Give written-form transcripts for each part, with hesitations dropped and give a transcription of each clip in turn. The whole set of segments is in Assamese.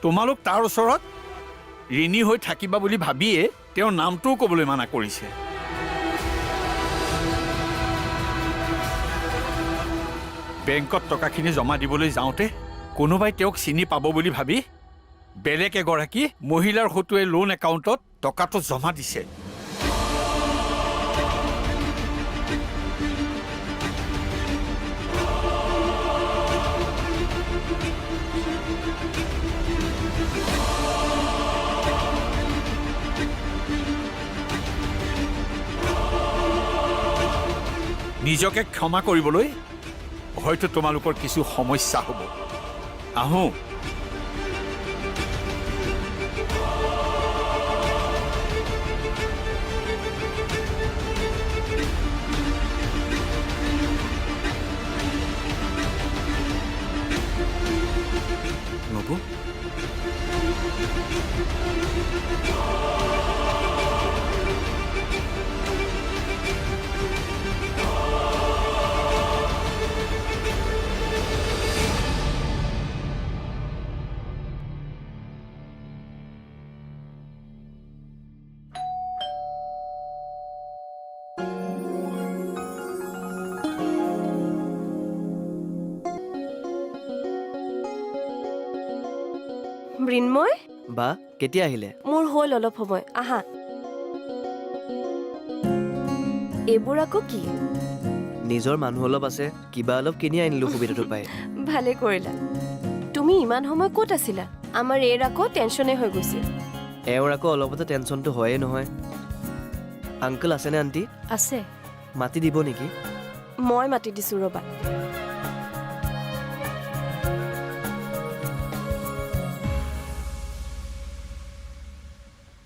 তোমালোক তাৰ ওচৰত ঋণী হৈ থাকিবা বুলি ভাবিয়ে তেওঁৰ নামটোও ক'বলৈ মানা কৰিছে। বেংকত টকাখিনি জমা দিবলৈ যাওঁতে কোনোবাই তেওঁক চিনি পাব বুলি ভাবি বেলেগ এগৰাকী মহিলাৰ হতুৱাই লোন একাউণ্টত টকাটো জমা দিছে। নিজকে ক্ষমা কৰিবলৈ হয়তো তোমালোকৰ কিছু সমস্যা হ'ব। আহোঁ। নবু, মৃন্ময়, বা কেতিয়া আহিলে? মোৰ হ'ল অলপ সময়। আহা। এইবোৰ আকৌ কি? নিজৰ মানুহ অলপ আছে, কিবা অলপ কিনি আনিলো সুবিধাটো পাই। ভালে কৰিলা। তুমি ইমান সময় ক'ত আছিলা? আমাৰ এইৰ আকৌ টেনশ্যনে হৈ গৈছিল। এওঁৰ আকৌ অলপতে টেনশ্যনটো হয়েই নহয়। আংকল আছেনে আণ্টি? আছে। মাতি দিব নেকি? মই মাতি দিছোঁ ৰ'বা।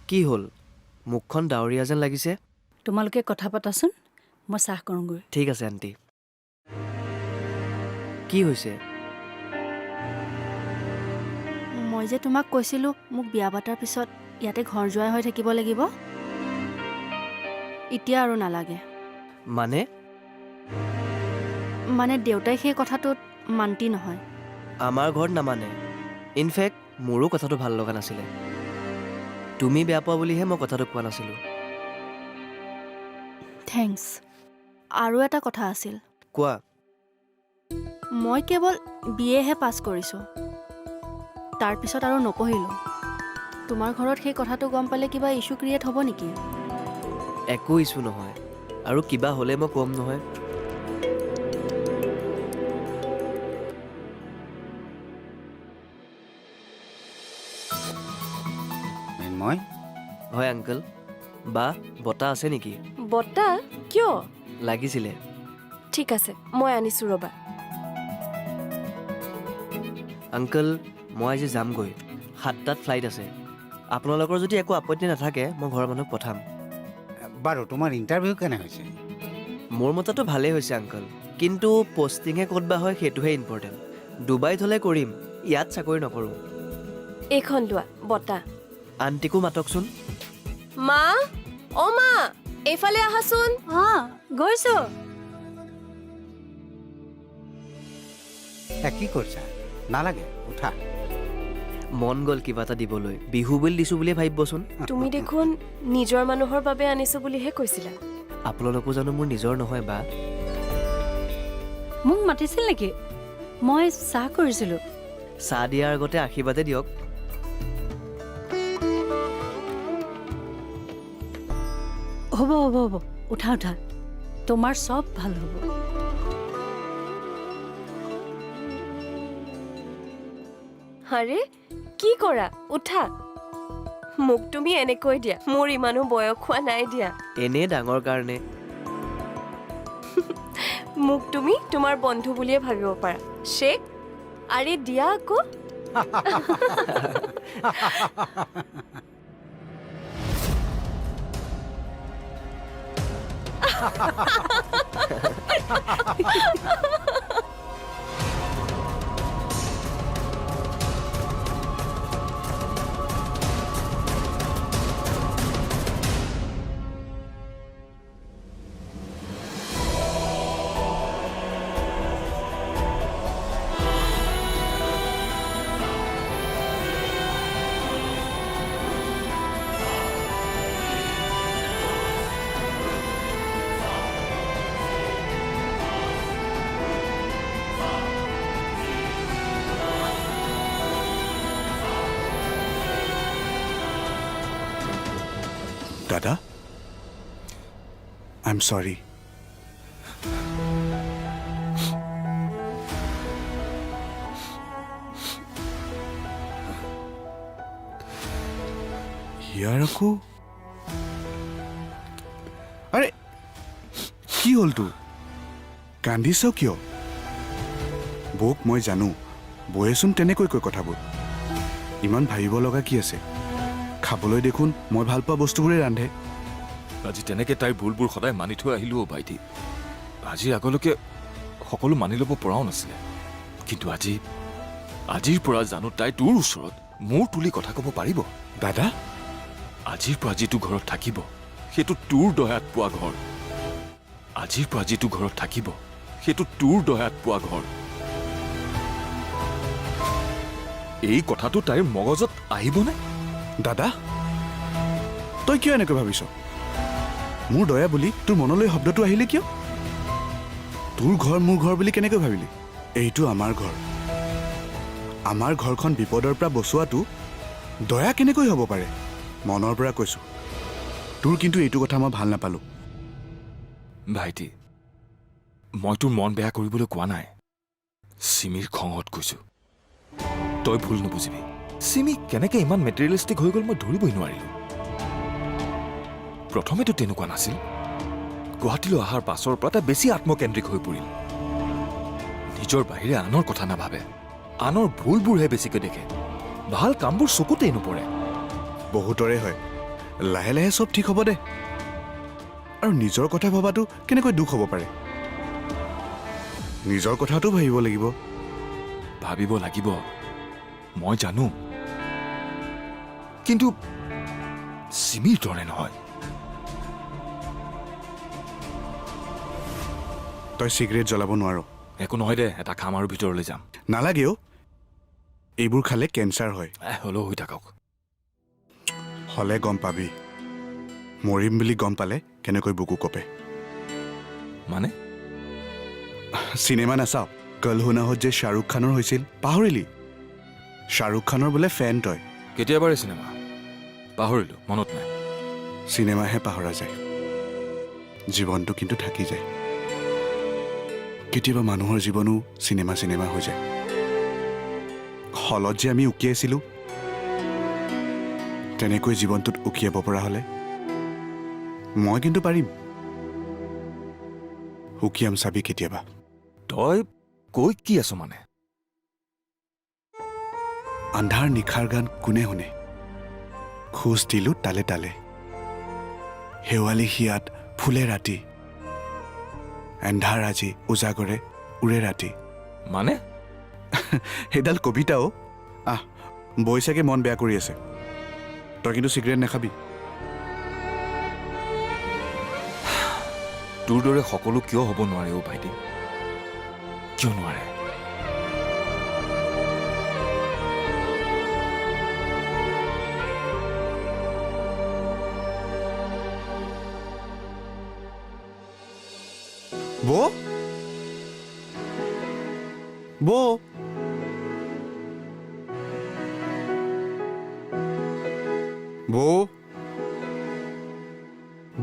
কি হ'ল? মুখখন ডাৱৰীয়া যেন লাগিছে। তোমালোকে কথা পাতাচোন, মই চাহ কৰোঁগৈ। ঠিক আছে আণ্টি। কি হৈছে? মই যে তোমাক কৈছিলোঁ মোক বিয়া পাতাৰ পিছত ইয়াতে ঘৰ জোৱাই হৈ থাকিব লাগিব, এতিয়া আৰু নালাগে। মানে দেউতাই সেই কথাটোত মান্তি নহয়। আমাৰ ঘৰত নামানে। ইনফেক্ট মোৰো কথাটো ভাল লগা নাছিলে। তুমি বেয়া পোৱা বুলিহে মই কথাটো কোৱা নাছিলোঁ। থেংকছ। আৰু এটা কথা আছিল। কোৱা। মই কেৱল BA হে পাছ কৰিছোঁ, তাৰপিছত আৰু নপঢ়িলোঁ। তোমাৰ ঘৰত সেই কথাটো গম পালে কিবা ইছ্যু ক্ৰিয়েট হ'ব নেকি? একো ইছ্যু নহয়, আৰু কিবা হ'লে মই ক'ম নহয়। মই হয় আংকল। বা বঁটা আছে নেকি? বঁটা? কিয়? লাগিছিলে। ঠিক আছে, মই আনিছোঁ ৰ'বা। আংকল, মই আজি যামগৈ। 7টাত ফ্লাইট আছে। আপোনালোকৰ যদি একো আপত্তি নাথাকে মই ঘৰৰ মানুহক পঠাম। বাৰু তোমাৰ ইণ্টাৰভিউ কেনে হৈছে? মোৰ মতেতো ভালেই হৈছে আংকল, কিন্তু পষ্টিংহে ক'ত বা হয় সেইটোহে ইম্পৰ্টেণ্ট। ডুবাইত হ'লে কৰিম, ইয়াত চাকৰি নকৰোঁ। এইখন লোৱা বঁটা। আণ্টিকো মাতকচোন। মা, অ' মা, এইফালে আহাচোন। গৈছো। কি কৰিছা? নালাগে, উঠা। মন গ'ল কিবা এটা দিবলৈ। বিহু বুলি দিছোঁ বুলিয়ে ভাবিবচোন। তুমি দেখোন নিজৰ মানুহৰ বাবে আনিছোঁ বুলিহে কৈছিলা। আপোনালোকো জানো মোৰ নিজৰ নহয় বা? মোক মাতিছিল নেকি? মই চাহ কৰিছিলোঁ। চাহ দিয়াৰ আগতে আশীৰ্বাদে দিয়ক। হ'ব হ'ব হ'ব, উঠা উঠা, তোমাৰ চব ভাল হ'ব। আৰে কি কৰা? উঠা। মোক তুমি এনেকৈ দিয়া, মোৰ ইমানো বয়স হোৱা নাই দিয়া। এনেই ডাঙৰ কাৰণে। মোক তুমি তোমাৰ বন্ধু বুলিয়ে ভাবিব পাৰা। শ্বেক, আৰে দিয়া আকৌ। দাদা, আই এম চৰি। ইয়াৰ আকৌ আৰে কি হ'ল তোৰ? কান্দিছ কিয়? বৌক মই জানো, বৌয়েচোন তেনেকৈ কয় কথাবোৰ। ইমান ভাবিব লগা কি আছে? খাবলৈ দেখোন মই ভাল পোৱা বস্তুবোৰেই ৰান্ধে। আজি তেনেকে তাইৰ ভুলবোৰ সদায় মানি থৈ আহিলো অ' ভাইটি। আজিৰ আগলৈকে সকলো মানি ল'ব পৰাও নাছিলে, কিন্তু আজিৰ পৰা জানো তাই তোৰ ওচৰত মোৰ তুলি কথা ক'ব পাৰিব। দাদা, আজিৰ পৰা যিটো ঘৰত থাকিব সেইটো তোৰ দয়াত পোৱা ঘৰ। আজিৰ পৰা যিটো ঘৰত থাকিব সেইটো তোৰ দয়াত পোৱা ঘৰ। এই কথাটো তাইৰ মগজত আহিবনে? দাদা, তই কিয় এনেকৈ ভাবিছ? মোৰ দয়া বুলি তোৰ মনলৈ শব্দটো আহিলে কিয়? তোৰ ঘৰ মোৰ ঘৰ বুলি কেনেকৈ ভাবিলি? এইটো আমাৰ ঘৰ। আমাৰ ঘৰখন বিপদৰ পৰা বচোৱাটো দয়া কেনেকৈ হ'ব পাৰে? মনৰ পৰা কৈছো, তোৰ কিন্তু এইটো কথা মই ভাল নাপালো। ভাইটি, মই তোৰ মন বেয়া কৰিবলৈ কোৱা নাই, চিমিৰ খঙত কৈছো। তই ভুল নুবুজিবি, চিমি কেনেকে ইমান মেটেৰিয়েলিষ্টিক হৈ গ'ল মই ধৰিবই নোৱাৰিলো। প্ৰথমেতো তেনেকুৱা নাছিল, গুৱাহাটীলৈ অহাৰ পাছৰ পৰা তাই বেছি আত্মকেন্দ্ৰিক হৈ পৰিল। নিজৰ বাহিৰে আনৰ কথা নাভাবে, আনৰ ভুলবোৰহে বেছিকৈ দেখে, ভাল কামবোৰ চকুতেই নপৰে। বহুতৰে হয়, লাহে লাহে চব ঠিক হ'ব দে। আৰু নিজৰ কথা ভবাটো কেনেকৈ দুখ হ'ব পাৰে? নিজৰ কথাটো ভাবিব লাগিব। ভাবিব লাগিব, মই জানো, কিন্তু চিমিৰ দৰে নহয়। তই চিগাৰেট জ্বলাব নোৱাৰ। একো নহয় দে, এটা খাম আৰু ভিতৰলৈ যাম। নালাগেও, এইবোৰ খালে কেঞ্চাৰ হয়। হ'লেও হৈ থাকক। হ'লে গম পাবি, মৰিম বুলি গম পালে কেনেকৈ বুকু কপে। মানে চিনেমা নাচাও? কল হো না হো যে শ্বাহৰুখ খানৰ হৈছিল, পাহৰিলি? শ্বাহৰুখ খানৰ বোলে ফেন তই। কেতিয়াবাৰে চিনেমা পাহৰিলো, মনত নাই। চিনেমাহে পাহৰা যায়, জীৱনটো কিন্তু থাকি যায়। কেতিয়াবা মানুহৰ জীৱনো চিনেমা হৈ যায়। হলত যে আমি উকিয়াইছিলো, তেনেকৈ জীৱনটোত উকিয়াব পৰা হ'লে মই কিন্তু পাৰিম। উকিয়াম চাবি কেতিয়াবা। তই কৈ কি আছ মানে? আন্ধাৰ নিশাৰ গান কোনে শুনে, খোজ দিলো তালে তালে, শেৱালি হিয়াত ফুলে ৰাতি, এন্ধাৰ আজি উজাগৰে উৰে ৰাতি। মানে সেইডাল কবিতাও। বৈ চাগে মন বেয়া কৰি আছে। তই কিন্তু চিগাৰেট নাখাবি। তোৰ দৰে সকলো কিয় হ'ব নোৱাৰে অ' ভাইটি? কিয় নোৱাৰে? বৌ, বৌ, বৌ,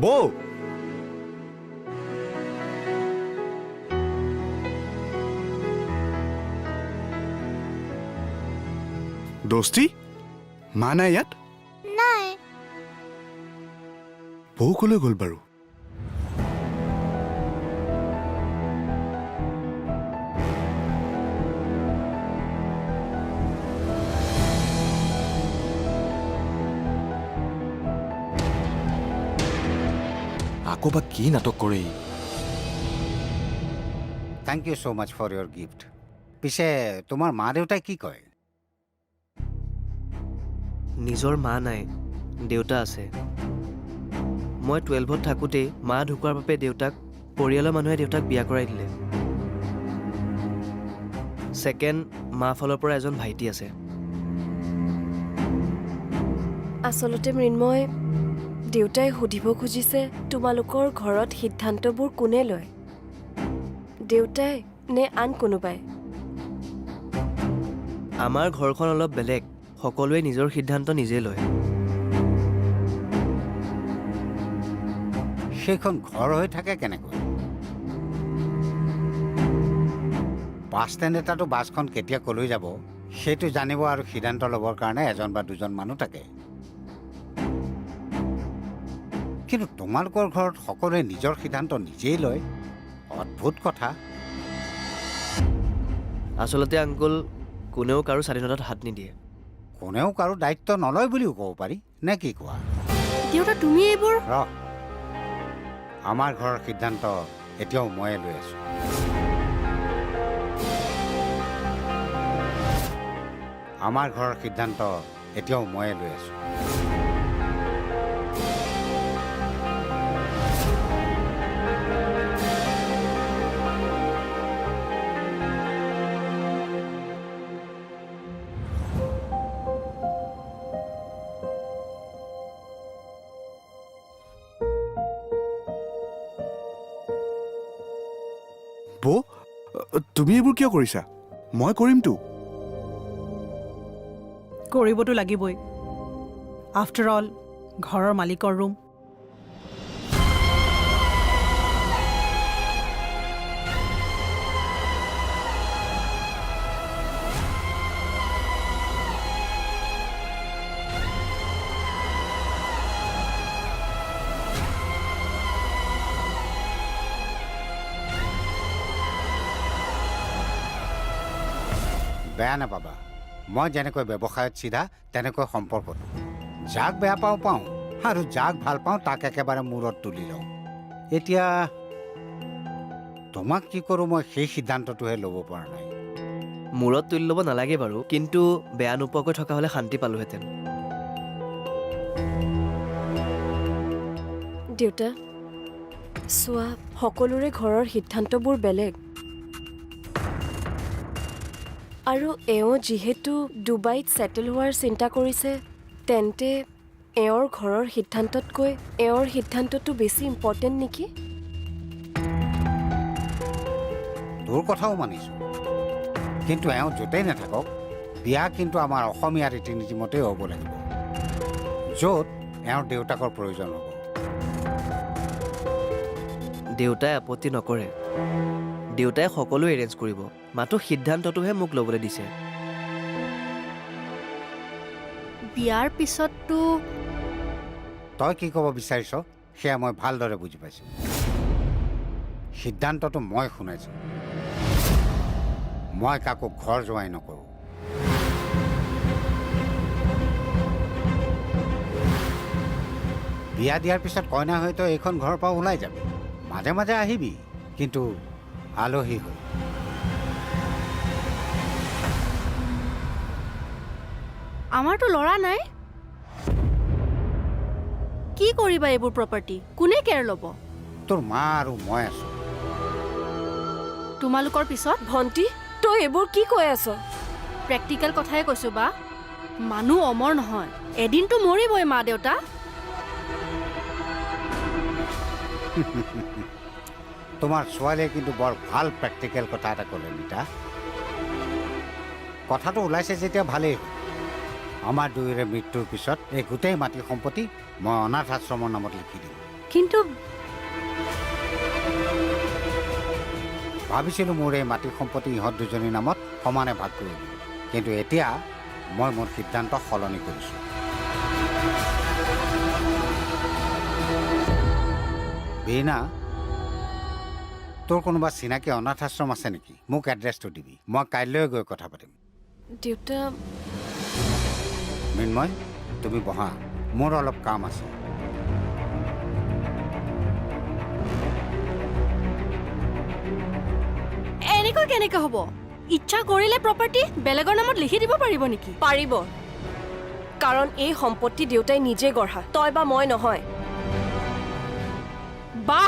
বৌ, দোস্তি মা নাই ইয়াত? নাই। বৌ কলৈ গ'ল বাৰু? আকৌ বা কি নাটক কৰে? Thank you so' much for your gift. পিছে তোমাৰ মা দেউতাই কি কয়? নিজৰ মা নাই, দেউতা আছে। মই 12ত থাকোঁতেই মা ঢুকোৱাৰ বাবে পৰিয়ালৰ মানুহে দেউতাক বিয়া কৰাই দিলে। ছেকেণ্ড, মা ফালৰ পৰা এজন ভাইটি আছে। আচলতে মৃন্ময়, দেউতাই সুধিব খুজিছে তোমালোকৰ ঘৰত সিদ্ধান্তবোৰ কোনে লয়, দেউতাই নে আন কোনোবাই? আমাৰ ঘৰখন অলপ বেলেগ, সকলোৱে নিজৰ সিদ্ধান্ত নিজে লয়। সেইখন ঘৰ হৈ থাকে কেনেকৈ? বাছ ষ্টেণ্ড এটাতো বাছখন কেতিয়া কলৈ যাব সেইটো জানিব আৰু সিদ্ধান্ত ল'বৰ কাৰণে এজন বা দুজন মানুহ থাকে। কিন্তু তোমালোকৰ ঘৰত সকলোৱে নিজৰ সিদ্ধান্ত নিজেই লয়। অদ্ভুত কথা। আচলতে আংকুল, কোনেও কাৰো স্বাধীনতাত হাত নিদিয়ে। কোনেও কাৰো দায়িত্ব নলয় বুলিও ক'ব পাৰি, নে কি কোৱা? দেউতা তুমি এইবোৰ আমাৰ ঘৰৰ সিদ্ধান্ত এতিয়াও ময়ে লৈ আছো। আমাৰ ঘৰৰ সিদ্ধান্ত এতিয়াও ময়ে লৈ আছো। বৌ, তুমি এইবোৰ কিয় কৰিছা? মই কৰিমতো। কৰিবতো লাগিবই। আফটাৰ অল ঘৰৰ মালিকৰ ৰুম। বেয়া নাপাবা, মই যেনেকৈ ব্যৱসায়ত চিধা তেনেকৈ সম্পৰ্কত। যাক বেয়া পাওঁ পাওঁ আৰু যাক ভাল পাওঁ তাক একেবাৰে মূৰত তুলি লওঁ। এতিয়া তোমাক কি কৰোঁ মই সেই সিদ্ধান্তটোহে ল'ব পৰা নাই। মূৰত তুলি ল'ব নালাগে বাৰু, কিন্তু বেয়া নোপোৱাকৈ থকা হ'লে শান্তি পালোহেঁতেন। দেউতা, চোৱা, সকলোৰে ঘৰৰ সিদ্ধান্তবোৰ বেলেগ। আৰু এওঁ যিহেতু ডুবাইত ছেটেল হোৱাৰ চিন্তা কৰিছে, তেন্তে এওঁৰ ঘৰৰ সিদ্ধান্ততকৈ এওঁৰ সিদ্ধান্তটো বেছি ইম্পৰ্টেণ্ট নেকি? তোৰ কথাও মানিছোঁ, কিন্তু এওঁ য'তেই নাথাকক বিয়া কিন্তু আমাৰ অসমীয়া ৰীতি নীতি মতেই হ'ব লাগিব, য'ত এওঁৰ দেউতাকৰ প্ৰয়োজন হ'ব। দেউতাই আপত্তি নকৰে। দেউতাই সকলো এৰেঞ্জ কৰিব, মাত্ৰ সিদ্ধান্তটোহে মোক ল'বলৈ দিছে। বিয়াৰ পিছততো তই কি ক'ব বিচাৰিছ সেয়া মই ভালদৰে বুজি পাইছোঁ। সিদ্ধান্তটো মই শুনাইছোঁ। মই কাকো ঘৰ জোৱাই নকৰোঁ। বিয়া দিয়াৰ পিছত কইনা হয়তো এইখন ঘৰৰ পৰা ওলাই যাবি, মাজে মাজে আহিবি, কিন্তু আলহী হৈ। আমাৰতো ল'ৰা নাই। কি কৰিবা এইবোৰ প্ৰপাৰ্টি? কোনে কেয়াৰ ল'ব? তোৰ মা আৰু মই আছোঁ। তোমালোকৰ পিছত ভণ্টি, তই এইবোৰ কি কৈ আছ? প্ৰেক্টিকেল কথাই কৈছোঁ বা। মানুহ অমৰ নহয়, এদিনতো মৰিবই মা দেউতা। তোমাৰ ছোৱালীয়ে কিন্তু বৰ ভাল প্ৰেক্টিকেল কথা এটা ক'লে মিতা। কথাটো ওলাইছে যেতিয়া ভালেই হ'ল। আমাৰ দুয়োৰে মৃত্যুৰ পিছত এই গোটেই মাটি সম্পত্তি মই অনাথ আশ্ৰমৰ নামত লিখি দিম। কিন্তু ভাবিছিলোঁ মোৰ এই মাটি সম্পত্তি ইহঁত দুজনীৰ নামত সমানে ভাগ কৰি দিম, কিন্তু এতিয়া মই মোৰ সিদ্ধান্ত সলনি কৰিছোঁ। বীণা, তোৰ কোনোবা চিনাকি অনাথ আশ্ৰম আছে নেকি? মোক এড্ৰেছটো দিবি, মই কাইলৈ গৈ কথা পাতিম। দেউতা, মৃন্ময়, তুমি বহা, মোৰ অলপ কাম আছে। এনেকৈ কেনেকৈ হ'ব? ইচ্ছা কৰিলে প্ৰপাৰ্টি বেলেগৰ নামত লিখি দিব পাৰিব নেকি? পাৰিব, কাৰণ এই সম্পত্তি দেউতাই নিজে গঢ়া, তই বা মই নহয়। বা